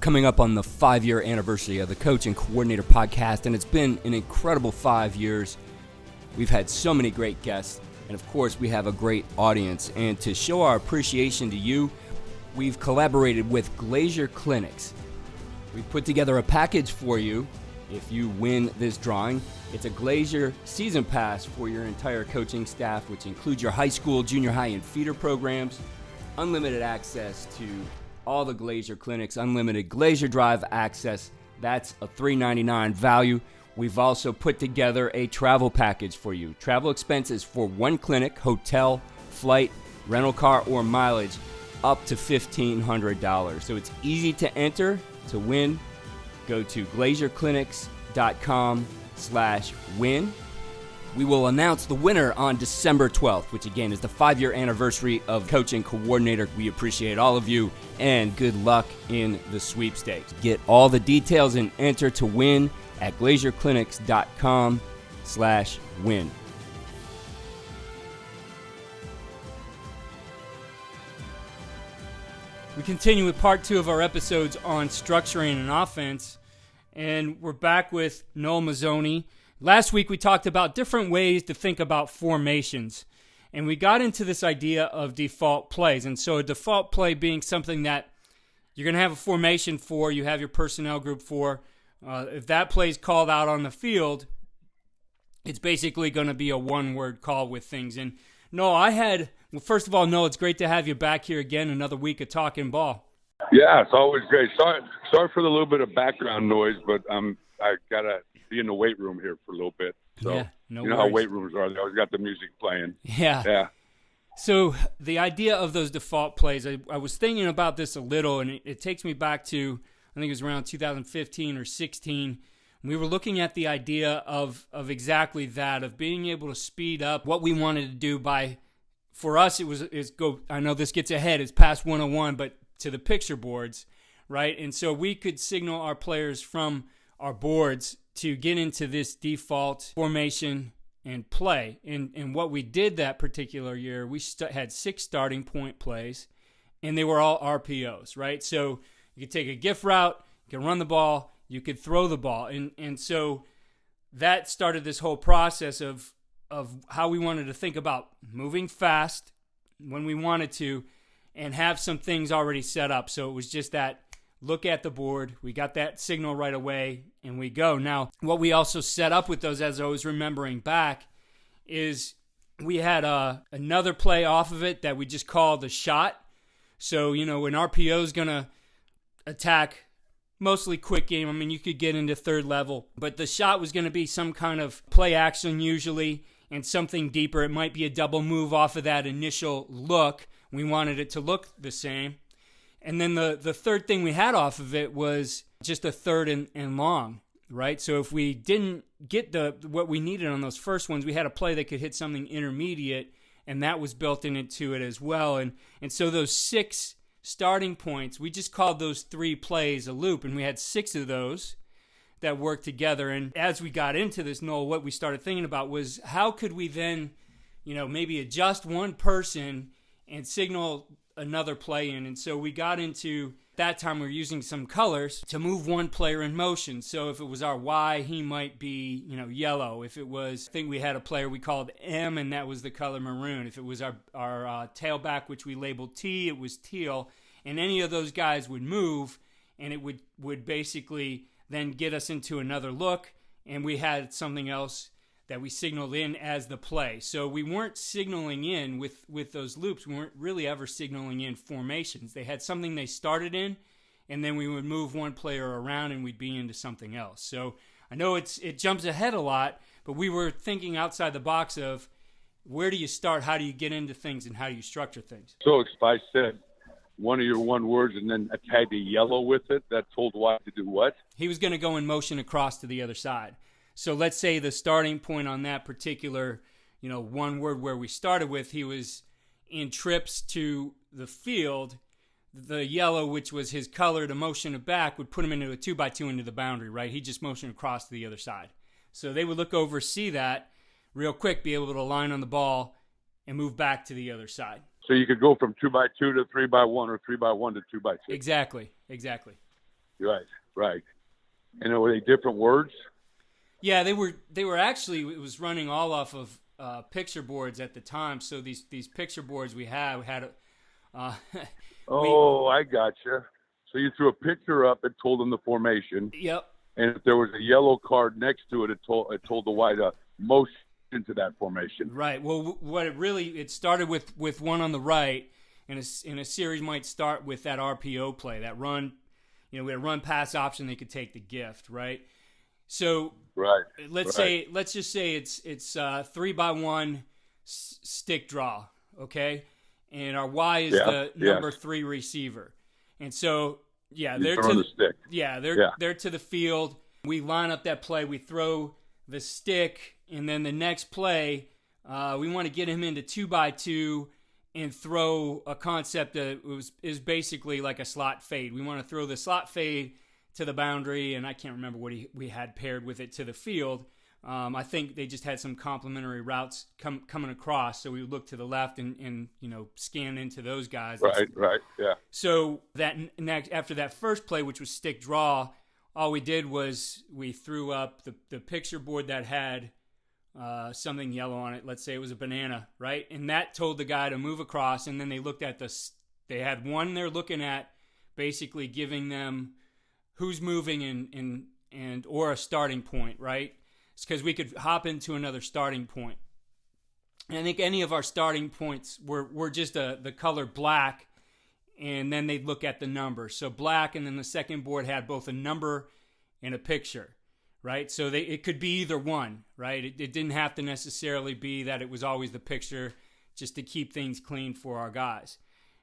coming up on the 5-year anniversary of the Coach and Coordinator podcast, and it's been an incredible 5 years. We've had so many great guests, and of course, we have a great audience. And to show our appreciation to you, we've collaborated with Glazier Clinics. We've put together a package for you if you win this drawing. It's a Glazier season pass for your entire coaching staff, which includes your high school, junior high, and feeder programs, unlimited access to all the Glazier clinics, unlimited Glazier Drive access. That's a $399 value. We've also put together a travel package for you. Travel expenses for one clinic, hotel, flight, rental car, or mileage, up to $1,500. So it's easy to enter to win. Go to glazierclinics.com/win. We will announce the winner on December 12th, which again is the 5-year anniversary of Coach and Coordinator. We appreciate all of you, and good luck in the sweepstakes. Get all the details and enter to win at glazierclinics.com/win. We continue with part 2 of our episodes on structuring an offense, and we're back with Noel Mazzone. Last week we talked about different ways to think about formations, and we got into this idea of default plays. And so a default play being something that you're going to have a formation for, you have your personnel group for. If that play is called out on the field, it's basically going to be a one-word call with things. And Noel, first of all, Noel, it's great to have you back here again, another week of talking ball. Yeah, it's always great. Sorry for the little bit of background noise, but I got to be in the weight room here for a little bit. So yeah, no you know worries. how weight rooms are. They always got the music playing. Yeah. So the idea of those default plays, I was thinking about this a little, and it takes me back to, I think it was around 2015 or 16. We were looking at the idea of exactly that, of being able to speed up what we wanted to do by, for us, I know this gets ahead, it's past 101, but to the picture boards, right? And so we could signal our players from our boards to get into this default formation and play. And what we did that particular year, we had 6 starting point plays, and they were all RPOs, right? So you could take a gift route, you could run the ball, you could throw the ball. And so that started this whole process of how we wanted to think about moving fast when we wanted to and have some things already set up. So it was just that look at the board, we got that signal right away, and we go. Now, what we also set up with those, as I was remembering back, is we had another play off of it that we just called a shot. So, an RPO is going to attack mostly quick game. I mean, you could get into third level, but the shot was going to be some kind of play action usually and something deeper. It might be a double move off of that initial look. We wanted it to look the same. And then the third thing we had off of it was just a third and long, right? So if we didn't get what we needed on those first ones, we had a play that could hit something intermediate, and that was built into it as well. And so those 6 starting points, we just called those 3 plays a loop, and we had 6 of those that worked together. And as we got into this, Noel, what we started thinking about was how could we then, maybe adjust one person and signal another play in. And so we got into, that time we were using some colors to move one player in motion. So if it was our Y, he might be, yellow. If it was, I think we had a player we called M, and that was the color maroon. If it was our tailback, which we labeled T, it was teal. And any of those guys would move, and it would basically then get us into another look, and we had something else that we signaled in as the play. So we weren't signaling in with those loops. We weren't really ever signaling in formations. They had something they started in, and then we would move one player around and we'd be into something else. So I know it jumps ahead a lot, but we were thinking outside the box of where do you start, how do you get into things, and how do you structure things? So if I said one of your one words and then I tagged a yellow with it, that told Y to do what? He was going to go in motion across to the other side. So let's say the starting point on that particular, one word where we started with, he was in trips to the field. The yellow, which was his color to motion it back, would put him into a 2x2 into the boundary, right? He just motioned across to the other side. So they would look over, see that real quick, be able to line on the ball and move back to the other side. So you could go from 2x2 to 3x1 or 3x1 to 2x2. Exactly. Right, right. And were they different words? Yeah, they were. They were actually. It was running all off of picture boards at the time. So these picture boards we had. Uh, Oh, I gotcha. So you threw a picture up, it told them the formation, Yep. and if there was a yellow card next to it, it told the white motion to that formation. Right. Well, it started with one on the right, and a series might start with that RPO play, that run. We had a run pass option. They could take the gift, right? So Right. let's just say it's 3x1 stick draw, okay? And our Y is the number 3 receiver, and so they're to the stick. They're to the field. We line up that play. We throw the stick, and then the next play, we want to get him into 2x2 and throw a concept that is basically like a slot fade. We want to throw the slot fade to the boundary, and I can't remember what we had paired with it to the field. I think they just had some complementary routes coming across, so we would look to the left and scan into those guys. Right, yeah. So after that first play, which was stick draw, all we did was we threw up the picture board that had something yellow on it. Let's say it was a banana, right? And that told the guy to move across, and then they looked at they had one they're looking at, basically giving them who's moving and or a starting point, right? It's because we could hop into another starting point. And I think any of our starting points were just the color black, and then they'd look at the number. So black, and then the second board had both a number and a picture, right? So it could be either one, right? It didn't have to necessarily be that it was always the picture, just to keep things clean for our guys.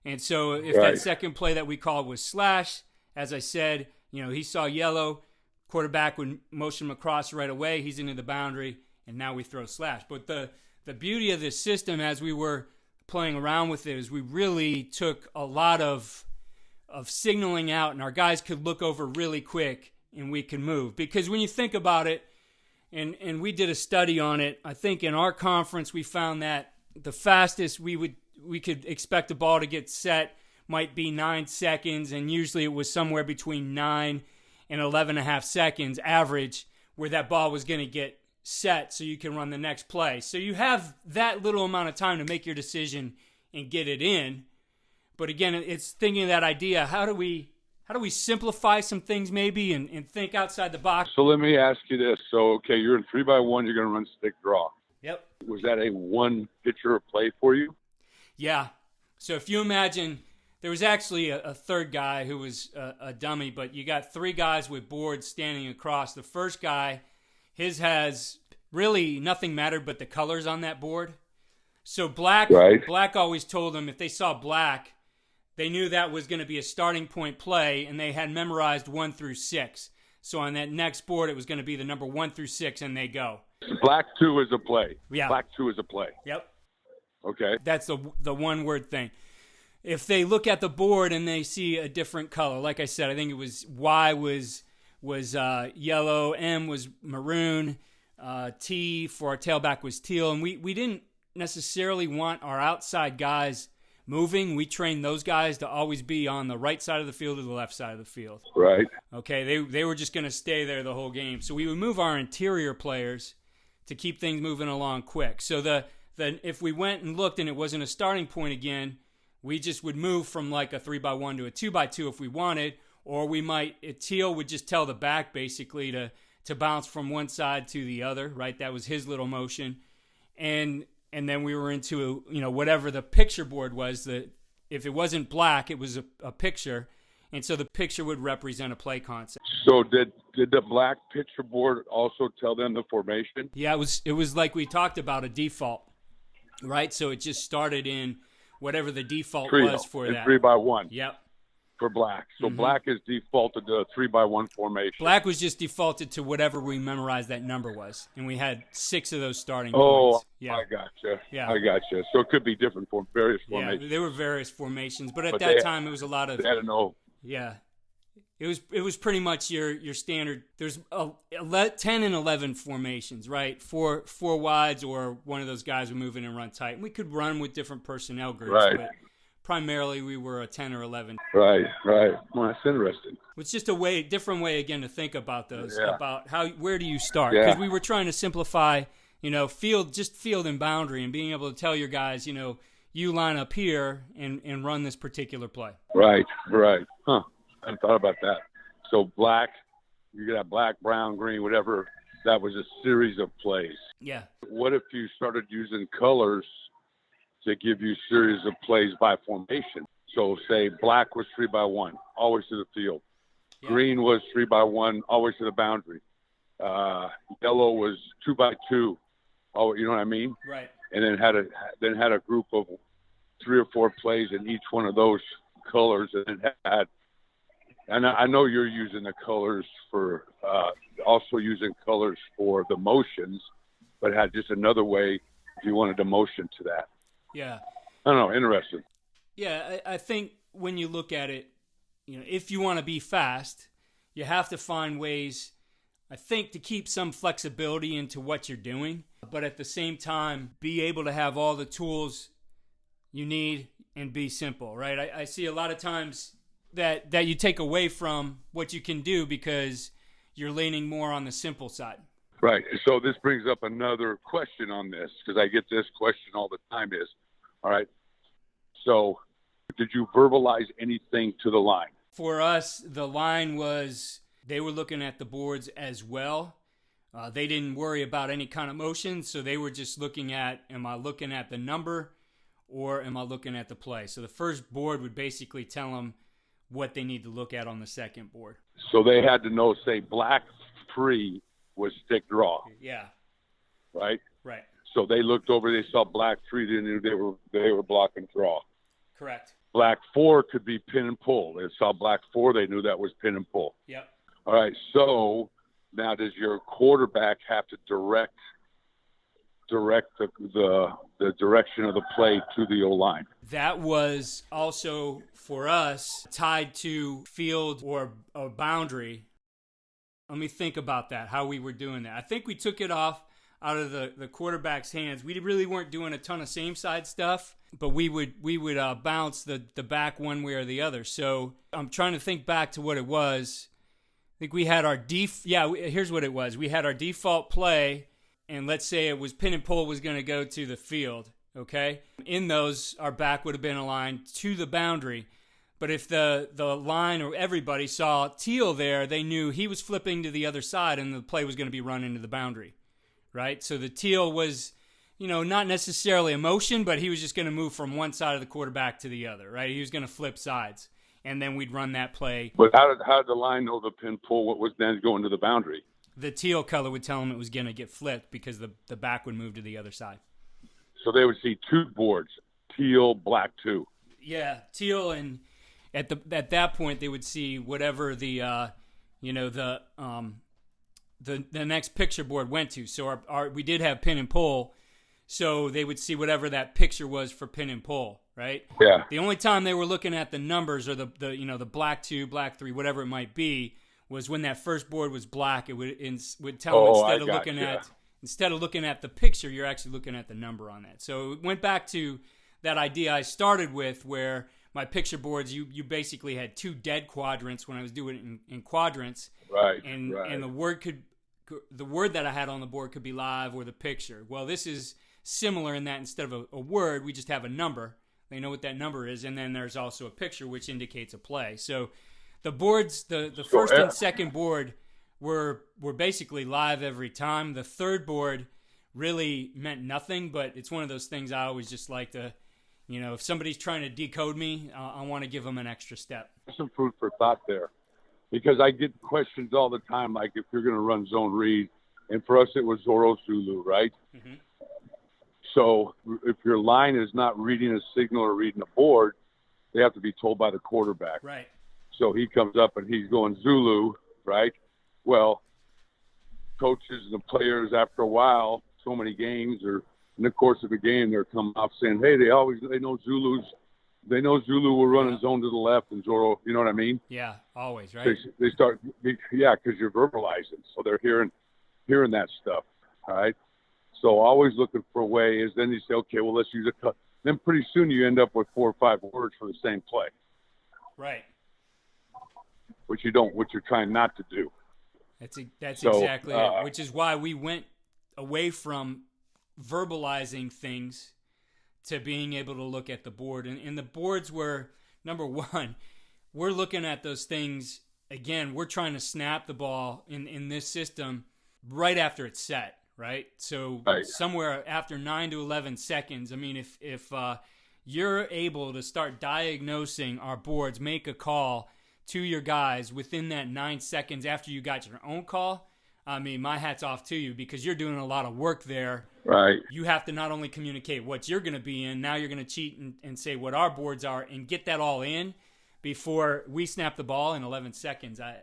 And so if that second play that we called was slash, as I said, he saw yellow, quarterback would motion him across right away. He's into the boundary, and now we throw slash. But the beauty of this system, as we were playing around with it, is we really took a lot of signaling out, and our guys could look over really quick, and we could move. Because when you think about it, and we did a study on it, I think in our conference we found that the fastest we could expect a ball to get set might be 9 seconds, and usually it was somewhere between 9 and 11.5 seconds average where that ball was going to get set so you can run the next play. So you have that little amount of time to make your decision and get it in. But again, it's thinking of that idea. How do we simplify some things maybe and think outside the box? So let me ask you this. So, okay, you're in 3x1, you're going to run stick draw. Yep. Was that a one pitcher play for you? Yeah. So if you imagine, there was actually a third guy who was a dummy, but you got 3 guys with boards standing across. The first guy, his has really nothing mattered but the colors on that board. So black always told them if they saw black, they knew that was going to be a starting point play, and they had memorized 1 through 6. So on that next board, it was going to be the number 1 through 6, and they go. Black 2 is a play. Yeah. Black 2 is a play. Yep. Okay. That's the one word thing. If they look at the board and they see a different color, like I said, I think it was Y was yellow, M was maroon, T for our tailback was teal, and we didn't necessarily want our outside guys moving. We trained those guys to always be on the right side of the field or the left side of the field. Right. Okay, they were just going to stay there the whole game. So we would move our interior players to keep things moving along quick. So if we went and looked and it wasn't a starting point again, we just would move from like a 3x1 to a 2x2 if we wanted, or teal would just tell the back basically to bounce from one side to the other, right? That was his little motion. And then we were into, whatever the picture board was. If it wasn't black, it was a picture. And so the picture would represent a play concept. So did the black picture board also tell them the formation? Yeah, it was like we talked about, a default, right? So it just started in whatever the default was for that. 3x1. Yep. For black. So black is defaulted to a 3x1 formation. Black was just defaulted to whatever we memorized that number was. And we had 6 of those starting points. points. Yeah. I gotcha. Yeah. I gotcha. So it could be different for various formations. Yeah, there were various formations. But at that time, it was a lot of... They had to know. Yeah. It was pretty much your standard. There's 10 and 11 formations, right? Four wides, or one of those guys would move in and run tight. And we could run with different personnel groups, right. primarily we were a 10 or 11. Right. Well, that's interesting. It's just different way again to think about those, Yeah. about where do you start? Yeah. Because we were trying to simplify, field and boundary, and being able to tell your guys, you line up here and run this particular play. Right. Huh. I hadn't thought about that. So black, you got black, brown, green, whatever. That was a series of plays. Yeah. What if you started using colors to give you series of plays by formation? So say black was 3x1, always to the field. Yeah. Green was 3x1, always to the boundary. Yellow was 2x2. Oh, you know what I mean? Right. And then had a group of 3 or 4 plays in each one of those colors, and then and I know you're using the colors for also using colors for the motions, but had just another way if you wanted a motion to that. Yeah. I don't know. Interesting. Yeah, I think when you look at it, if you want to be fast, you have to find ways, I think, to keep some flexibility into what you're doing, but at the same time, be able to have all the tools you need and be simple, right? I see a lot of times that you take away from what you can do because you're leaning more on the simple side. Right. So this brings up another question on this, because I get this question all the time is, all right, so did you verbalize anything to the line? For us, the line was, they were looking at the boards as well. They didn't worry about any kind of motion, so they were just looking at, am I looking at the number or am I looking at the play? So the first board would basically tell them what they need to look at on the second board. So they had to know, say, black 3 was stick draw. Yeah. Right? Right. So they looked over, they saw black 3, they knew they were blocking draw. Correct. Black 4 could be pin and pull. They saw black 4, they knew that was pin and pull. Yep. All right, so now does your quarterback have to direct the direction of the play to the O-line? That was also, for us, tied to field or boundary. Let me think about that, how we were doing that. I think we took it out of the quarterback's hands. We really weren't doing a ton of same side stuff, but we would bounce the back one way or the other. So I'm trying to think back to what it was. I think we had our here's what it was. We had our default play, and let's say it was pin and pull was going to go to the field, okay? In those, our back would have been aligned to the boundary. But if the line or everybody saw teal there, they knew he was flipping to the other side and the play was going to be run into the boundary, right? So the teal was, not necessarily a motion, but he was just going to move from one side of the quarterback to the other, right? He was going to flip sides, and then we'd run that play. But how did the line know the pin pull, what was then going to the boundary? The teal color would tell him it was going to get flipped because the back would move to the other side. So they would see 2 boards, teal, black 2. Yeah, teal, and at that point they would see whatever the next picture board went to. So our we did have pin and pull, so they would see whatever that picture was for pin and pull, right? Yeah. The only time they were looking at the numbers or the black 2, black 3, whatever it might be, was when that first board was black. It would tell them instead of looking at the picture, you're actually looking at the number on that. So it went back to that idea I started with, where my picture boards, you basically had 2 dead quadrants when I was doing it in quadrants. Right. And the word that I had on the board could be live or the picture. Well, this is similar in that instead of a word, we just have a number. They know what that number is, and then there's also a picture which indicates a play. So the boards, the first and second board were basically live every time. The third board really meant nothing, but it's one of those things I always just like to, if somebody's trying to decode me, I want to give them an extra step. Some food for thought there, because I get questions all the time, like if you're going to run zone read, and for us it was Zoro Zulu, right? Mm-hmm. So if your line is not reading a signal or reading a board, they have to be told by the quarterback. Right. So he comes up and he's going Zulu, right? Well, coaches and the players, after a while, so many games, or in the course of a game, they're coming off saying, hey, they know Zulus. They know Zulu will run a zone to the left and Zoro, you know what I mean? Yeah, always, right? They start, because you're verbalizing. So they're hearing that stuff, all right? So always looking for ways. Then you say, okay, well, let's use then pretty soon you end up with 4 or 5 words for the same play. Right. Which you're trying not to do. That's exactly it, which is why we went away from verbalizing things to being able to look at the board. And the boards were, number one, we're looking at those things, again, we're trying to snap the ball in this system right after it's set, right? So somewhere after 9 to 11 seconds, I mean, if you're able to start diagnosing our boards, make a call to your guys within that 9 seconds after you got your own call, I mean, my hat's off to you, because you're doing a lot of work there. Right. You have to not only communicate what you're going to be in, now you're going to cheat and say what our boards are and get that all in before we snap the ball in 11 seconds. I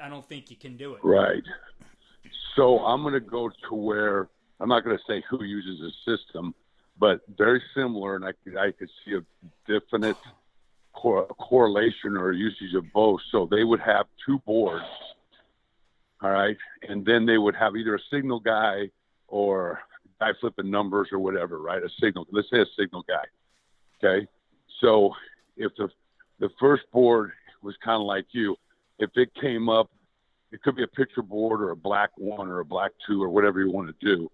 don't think you can do it. Right. So I'm going to go to where, I'm not going to say who uses the system, but very similar, and I could see a definite correlation or usage of both. So they would have 2 boards, all right, and then they would have either a signal guy or guy flipping numbers or whatever, right? Let's say a signal guy, okay? So if the first board was kind of like you, if it came up, it could be a picture board or a black 1 or a black 2 or whatever you want to do,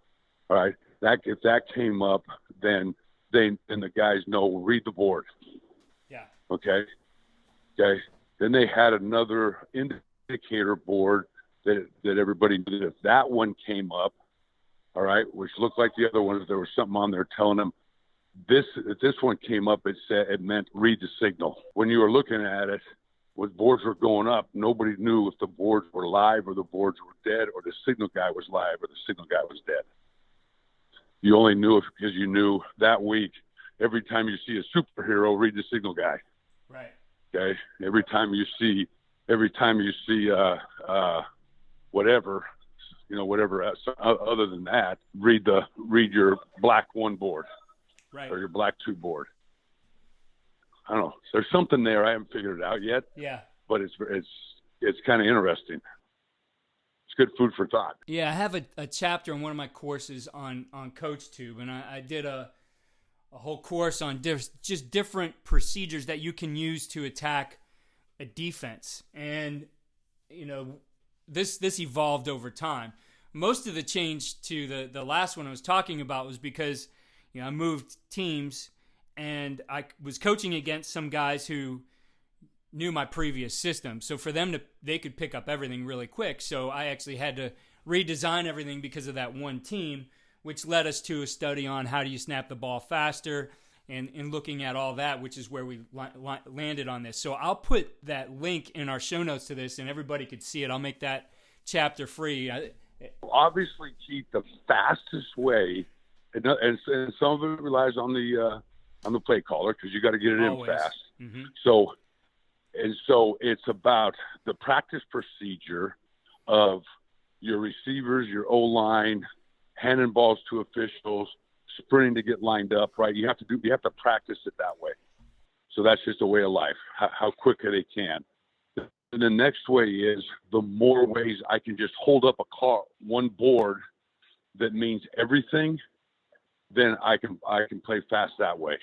all right? If that came up, then the guys know, read the board. Yeah. Okay. Then they had another indicator board that everybody knew that if that one came up, all right, which looked like the other ones, there was something on there telling them if this one came up, it meant read the signal. When you were looking at it, when boards were going up, nobody knew if the boards were live or the boards were dead, or the signal guy was live or the signal guy was dead. You only knew it because you knew that week, every time you see a superhero, read the signal guy. Right. Okay. Every time you see whatever, whatever else, other than that, read your black 1 board, right, or your black 2 board. I don't know. There's something there. I haven't figured it out yet. Yeah. But it's kind of interesting. It's good food for thought. Yeah, I have a chapter in one of my courses on CoachTube, and I did a whole course on just different procedures that you can use to attack a defense. And, this evolved over time. Most of the change to the last one I was talking about was because, I moved teams, and I was coaching against some guys who knew my previous system. So for them they could pick up everything really quick. So I actually had to redesign everything because of that one team, which led us to a study on how do you snap the ball faster, and looking at all that, which is where we landed on this. So I'll put that link in our show notes to this, and everybody could see it. I'll make that chapter free. Obviously, Keith, the fastest way, and some of it relies on the play caller, because you got to get it Always. in fast. Mm-hmm. So it's about the practice procedure of your receivers, your O-line, handing balls to officials, sprinting to get lined up, right? You have to practice it that way. So that's just a way of life, how quickly they can. And the next way is, the more ways I can just hold up one board that means everything, then I can play fast that way.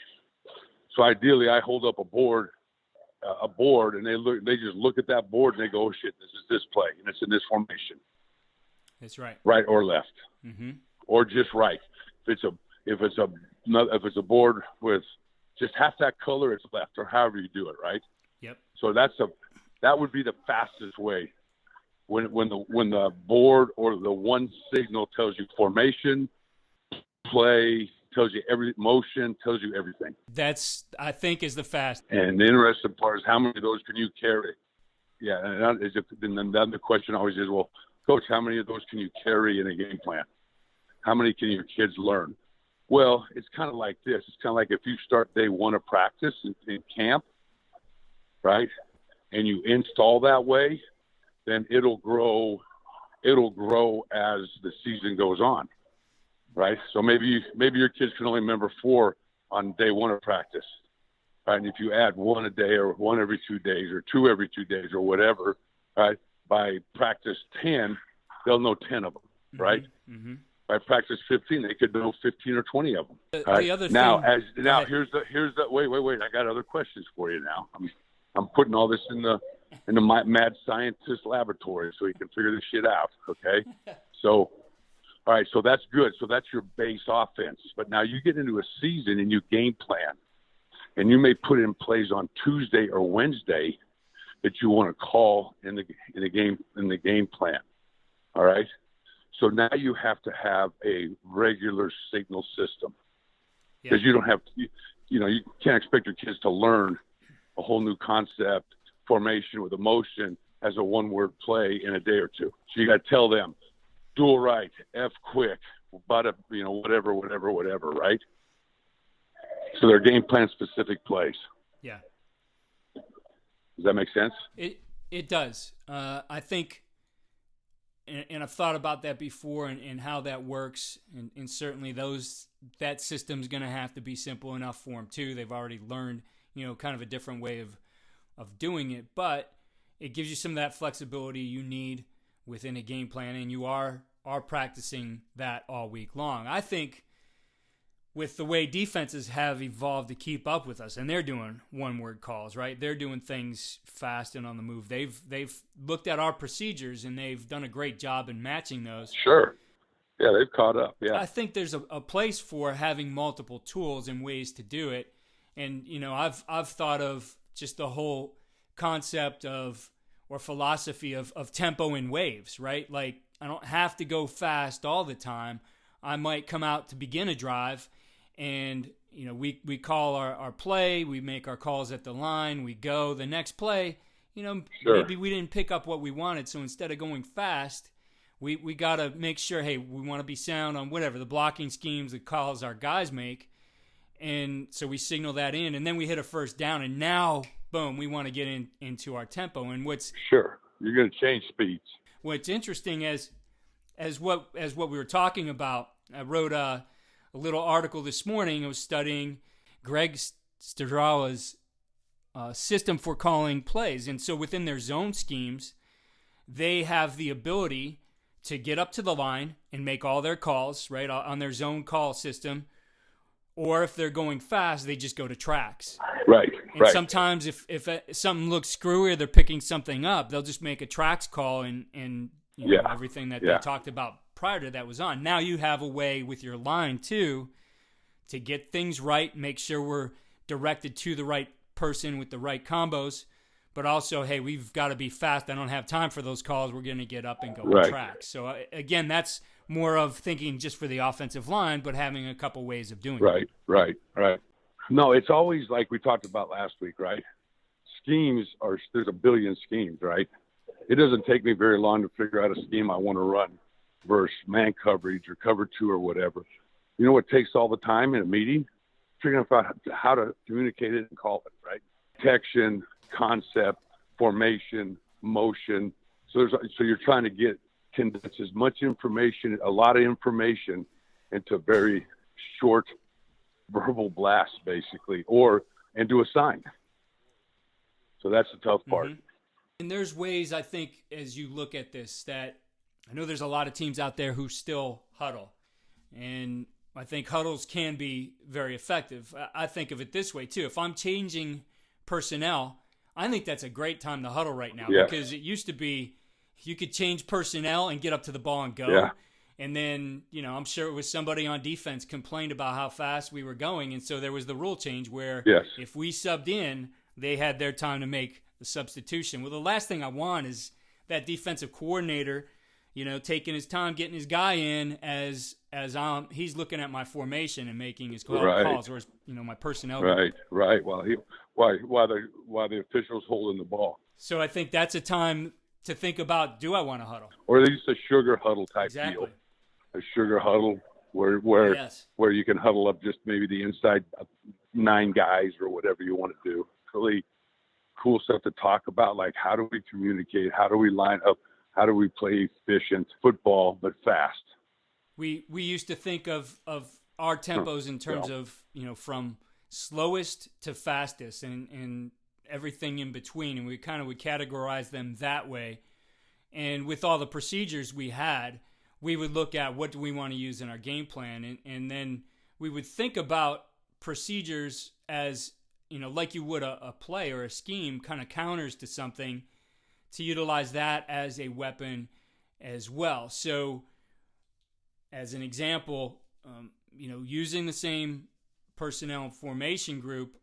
So ideally, I hold up a board, and they just look at that board and they go, oh shit, this is this play, and it's in this formation. That's right. Right or left, mm-hmm. or just right. If it's a board with just half that color, it's left, or however you do it, right? Yep. So that would be the fastest way. When the board or the one signal tells you formation, play, tells you every motion, tells you everything. That's, I think, is the fast. And the interesting part is, how many of those can you carry? Yeah, and then the question always is, well, Coach, how many of those can you carry in a game plan? How many can your kids learn? Well, it's kind of like this. It's kind of like if you start day 1 of practice in camp, right, and you install that way, then it'll grow as the season goes on, right? So maybe your kids can only remember 4 on day 1 of practice, right? And if you add 1 a day, or 1 every 2 days, or 2 every 2 days, or whatever, right? By practice 10, they'll know 10 of them, right? Mm-hmm. If I practice 15, they could know 15 or 20 of them. The other now, thing, here's the wait. I got other questions for you now. I'm putting all this in the mad scientist laboratory so you can figure this shit out. Okay, so all right, so that's good. So that's your base offense. But now you get into a season and you game plan, and you may put in plays on Tuesday or Wednesday that you want to call in the game plan. All right. So now you have to have a regular signal system because you don't have to, you can't expect your kids to learn a whole new concept, formation with emotion as a one-word play in a day or two. So you got to tell them, dual right, F quick, but whatever, right? So they're game plan specific plays. Yeah. Does that make sense? It does. I think. And I've thought about that before and how that works. And certainly that system's going to have to be simple enough for them too. They've already learned, kind of a different way of doing it. But it gives you some of that flexibility you need within a game plan. And you are practicing that all week long. I think with the way defenses have evolved to keep up with us, and they're doing one-word calls, right? They're doing things fast and on the move. They've looked at our procedures, and they've done a great job in matching those. Sure. Yeah, they've caught up, yeah. I think there's a place for having multiple tools and ways to do it. And, I've thought of just the whole concept of or philosophy of tempo in waves, right? Like, I don't have to go fast all the time. I might come out to begin a drive, and we call our play, we make our calls at the line, we go the next play. Sure. Maybe we didn't pick up what we wanted, so instead of going fast, we got to make sure, hey, we want to be sound on whatever the blocking schemes, the calls our guys make, and so we signal that in, and then we hit a first down, and now boom, we want to get into our tempo. And sure, you're going to change speeds. What's interesting as what we were talking about, I wrote a little article this morning. I was studying Greg Stadrawa's system for calling plays. And so within their zone schemes, they have the ability to get up to the line and make all their calls, right, on their zone call system. Or if they're going fast, they just go to tracks. Right. And sometimes if something looks screwy or they're picking something up, they'll just make a tracks call and everything that they talked about prior to that was on. Now you have a way with your line, too, to get things right, make sure we're directed to the right person with the right combos, but also, hey, we've got to be fast. I don't have time for those calls. We're going to get up and go on tracks. So, again, that's more of thinking just for the offensive line, but having a couple ways of doing it. Right. No, it's always like we talked about last week, right? There's a billion schemes, right? It doesn't take me very long to figure out a scheme I want to run versus man coverage or cover two or whatever. You know what takes all the time in a meeting? Figuring out how to communicate it and call it, right? Detection, concept, formation, motion. So you're trying to condense as much information, a lot of information, into very short verbal blasts, basically, and do a sign. So that's the tough part. Mm-hmm. And there's ways, I think, as you look at this, that I know there's a lot of teams out there who still huddle. And I think huddles can be very effective. I think of it this way, too. If I'm changing personnel, I think that's a great time to huddle right now because it used to be you could change personnel and get up to the ball and go. Yeah. And then, I'm sure it was somebody on defense complained about how fast we were going. And so there was the rule change where if we subbed in, they had their time to make the substitution. Well, the last thing I want is that defensive coordinator, taking his time, getting his guy in as he's looking at my formation and making his calls, or my personnel. Right. While the official's holding the ball. So I think that's a time to think about: do I want to huddle, or at least a sugar huddle type deal? A sugar huddle where you can huddle up just maybe the inside 9 guys or whatever you want to do. Really cool stuff to talk about, like how do we communicate, how do we line up, how do we play efficient football but fast. We used to think of our tempos in terms of from slowest to fastest and everything in between, and we kind of would categorize them that way. And with all the procedures we had, we would look at what do we want to use in our game plan, and then we would think about procedures as, like you would a play or a scheme, kind of counters to something, to utilize that as a weapon as well. So as an example, using the same personnel and formation group,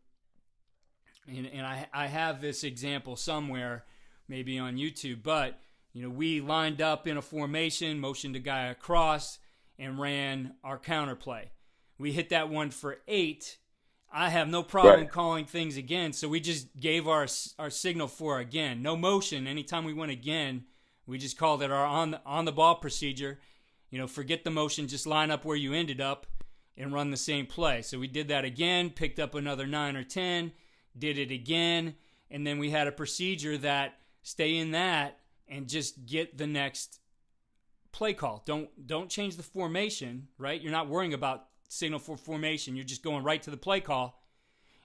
and I have this example somewhere, maybe on YouTube, but we lined up in a formation, motioned a guy across, and ran our counterplay. We hit that one for 8. I have no problem calling things again, so we just gave our signal for again. No motion. Anytime we went again, we just called it our on the ball procedure. Forget the motion, just line up where you ended up and run the same play. So we did that again, picked up another 9 or 10, did it again, and then we had a procedure that stay in that and just get the next play call. Don't change the formation, right? You're not worrying about signal for formation. You're just going right to the play call.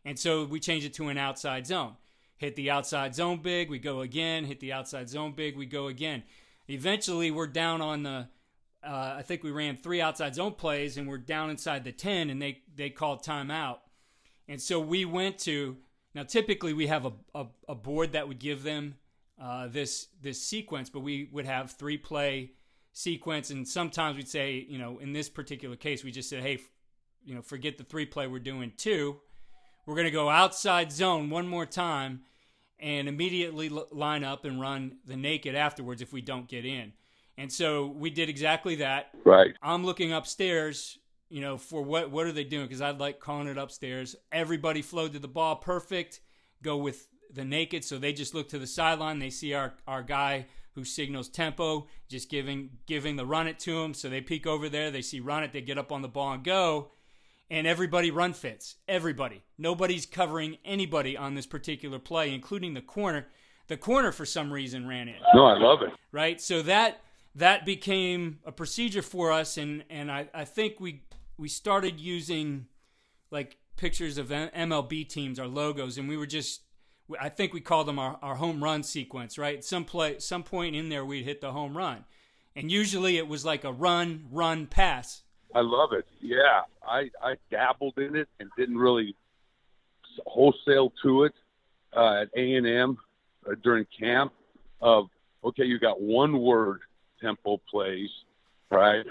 And so we changed it to an outside zone. Hit the outside zone big, we go again. Hit the outside zone big, we go again. Eventually, we're down on the, I think we ran 3 outside zone plays, and we're down inside the 10, and they called timeout. And so we went to, now typically we have a board that would give them this sequence, but we would have 3-play sequence, and sometimes we'd say, in this particular case, we just said, hey, forget the 3-play, we're doing 2. We're going to go outside zone one more time and immediately line up and run the naked afterwards if we don't get in. And so we did exactly that. Right. I'm looking upstairs, for what are they doing? Because I like calling it upstairs. Everybody flowed to the ball perfect, go with the naked, so they just look to the sideline. They see our guy who signals tempo, just giving the run it to them. So they peek over there, they see run it, they get up on the ball and go, and everybody run fits. Everybody. Nobody's covering anybody on this particular play, including the corner. The corner, for some reason, ran in. No, I love it. Right? So that became a procedure for us, and I think we started using like pictures of MLB teams, our logos, and we were just, I think we called them our home run sequence, right? Some point in there we'd hit the home run. And usually it was like a run, pass. I love it. Yeah. I dabbled in it and didn't really wholesale to it at A&M during camp of, okay, you got 1-word tempo plays, right?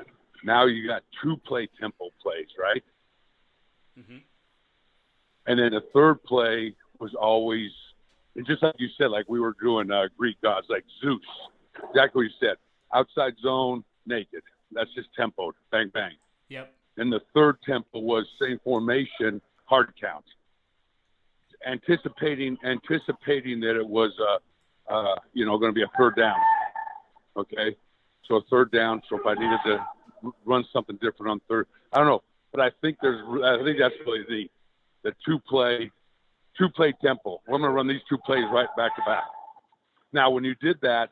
Now you got 2-play tempo plays, right? Mm-hmm. And then the 3rd play was always, and just like you said, like we were doing Greek gods, like Zeus. Exactly what you said. Outside zone, naked. That's just tempo. Bang, bang. Yep. And the 3rd tempo was same formation, hard count. Anticipating that it was, going to be a 3rd down. Okay. So a 3rd down. So if I needed to run something different on 3rd, I don't know. But I think that's really the 2-play tempo. We're going to run these 2 plays right back to back. Now, when you did that,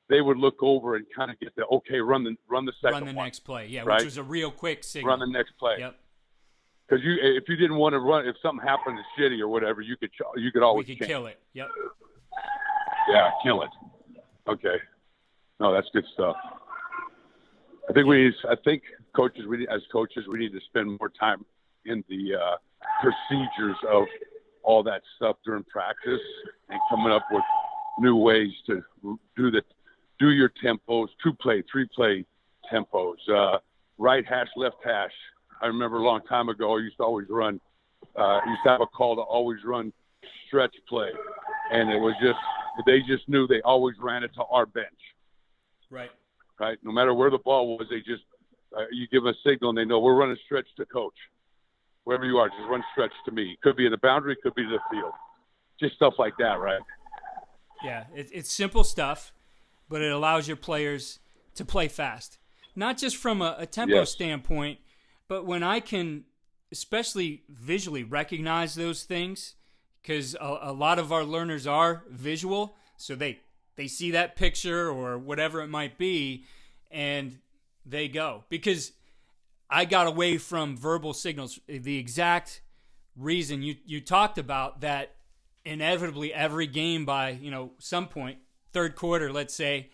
they would look over and kind of get the, okay, run the second one. Run the next play, yeah, right? Which was a real quick signal. Run the next play. Yep. Because if you didn't want to run, if something happened to shitty or whatever, you could always change. Kill it. Yep. Yeah, kill it. Okay. No, that's good stuff. I think coaches, as coaches, we need to spend more time in the procedures of all that stuff during practice and coming up with new ways to do your tempos, 2-play, 3-play tempos, right hash, left hash. I remember a long time ago, I used to always run, used to have a call to always run stretch play. And it was just, they just knew they always ran it to our bench. Right. Right. No matter where the ball was, they just, you give them a signal and they know we're running stretch to coach. Wherever you are, just run stretch to me. Could be in the boundary, could be the field. Just stuff like that, right? Yeah, it's simple stuff, but it allows your players to play fast. Not just from a tempo standpoint, but when I can especially visually recognize those things, because a lot of our learners are visual, so they see that picture or whatever it might be, and they go. Because I got away from verbal signals. The exact reason you talked about that, inevitably every game by some point, 3rd quarter, let's say,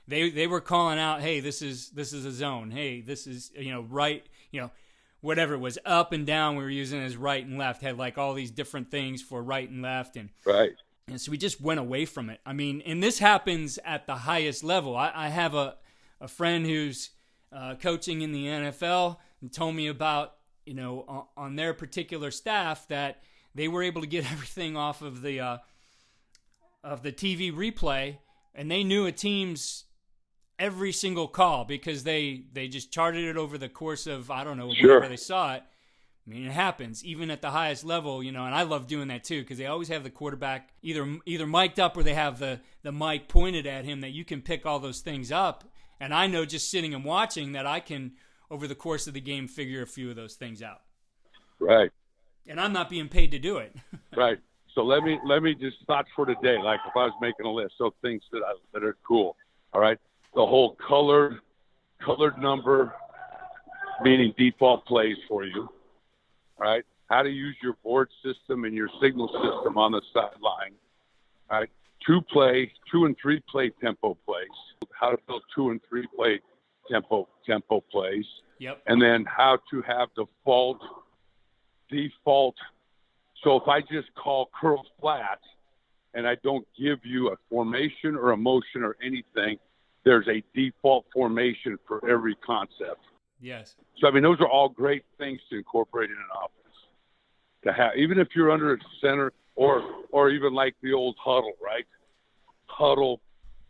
they were calling out, hey, this is a zone. Hey, this is, right, whatever it was, up and down we were using as right and left, had like all these different things for right and left. And right. And so we just went away from it. I mean, and this happens at the highest level. I have a friend who's coaching in the NFL and told me about, on their particular staff that they were able to get everything off of the TV replay, and they knew a team's every single call because they just charted it over the course of, I don't know, wherever they saw it. I mean, it happens even at the highest level, and I love doing that too because they always have the quarterback either mic'd up or they have the mic pointed at him that you can pick all those things up. And I know just sitting and watching that I can, over the course of the game, figure a few of those things out. Right. And I'm not being paid to do it. Right. So let me just thoughts for today, like if I was making a list, so things that are cool. All right. The whole colored number, meaning default plays for you. All right, how to use your board system and your signal system on the sideline. All right, 2 and 3 play tempo plays. How to build 2 and 3 play tempo plays. Yep. And then how to have default. So if I just call curl flat and I don't give you a formation or a motion or anything, there's a default formation for every concept. Yes. So, I mean, those are all great things to incorporate in an offense. To have, even if you're under a center or even like the old huddle, right? Huddle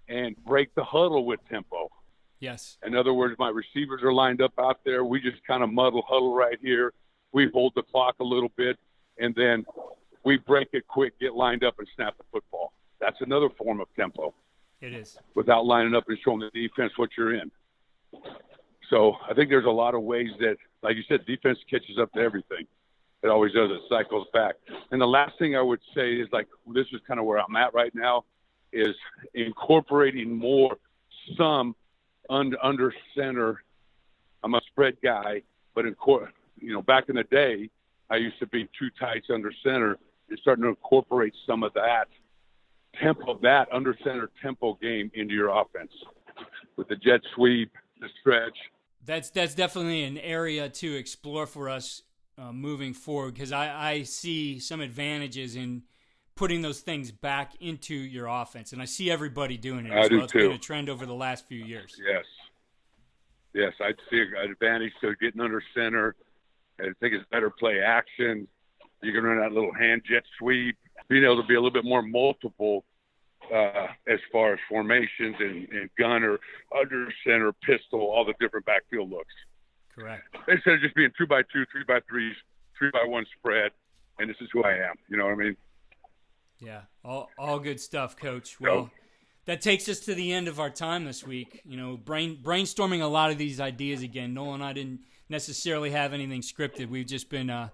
and break the huddle with tempo. Yes. In other words, my receivers are lined up out there. We just kind of huddle right here. We hold the clock a little bit, and then we break it quick, get lined up, and snap the football. That's another form of tempo. It is. Without lining up and showing the defense what you're in. So I think there's a lot of ways that, like you said, defense catches up to everything. It always does. It cycles back. And the last thing I would say is, like, this is kind of where I'm at right now, is incorporating more some under center. I'm a spread guy, but back in the day, I used to be 2 tights under center. You're starting to incorporate some of that tempo, that under center tempo game into your offense with the jet sweep, the stretch. That's definitely an area to explore for us moving forward, because I see some advantages in putting those things back into your offense, and I see everybody doing it as well. It's been a trend over the last few years. Yes, I'd see an advantage to getting under center. I think it's better play action. You can run that little hand jet sweep, being able to be a little bit more multiple as far as formations and gunner, under center, pistol, all the different backfield looks. Correct. Instead of just being 2x2, 3x3s, 3x1 spread, and this is who I am. You know what I mean? Yeah, all good stuff, Coach. Well, that takes us to the end of our time this week. Brainstorming a lot of these ideas again. Noel and I didn't necessarily have anything scripted. We've just been,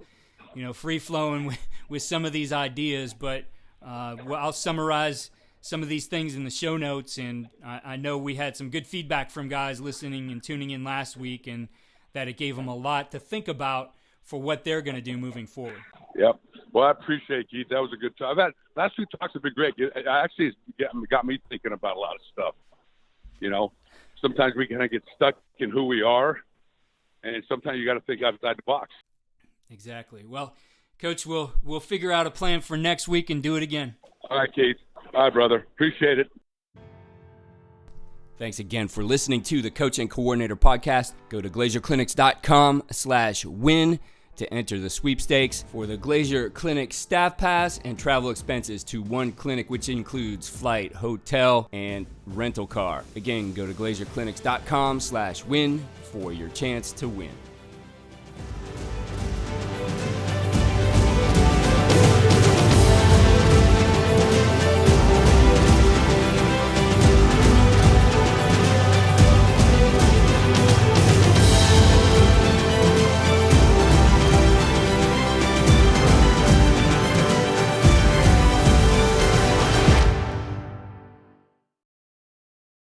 free-flowing with some of these ideas, but I'll summarize some of these things in the show notes, and I know we had some good feedback from guys listening and tuning in last week, and that it gave them a lot to think about for what they're going to do moving forward. Yep. Well, I appreciate it, Keith. That was a good talk. Last 2 talks have been great. It actually got me thinking about a lot of stuff. Sometimes we kind of get stuck in who we are, and sometimes you got to think outside the box. Exactly. Well, Coach, we'll figure out a plan for next week and do it again. All right, Keith. All right, brother. Appreciate it. Thanks again for listening to the Coach and Coordinator Podcast. Go to glazierclinics.com/win to enter the sweepstakes for the Glazier Clinic staff pass and travel expenses to one clinic, which includes flight, hotel, and rental car. Again, go to glazierclinics.com/win for your chance to win.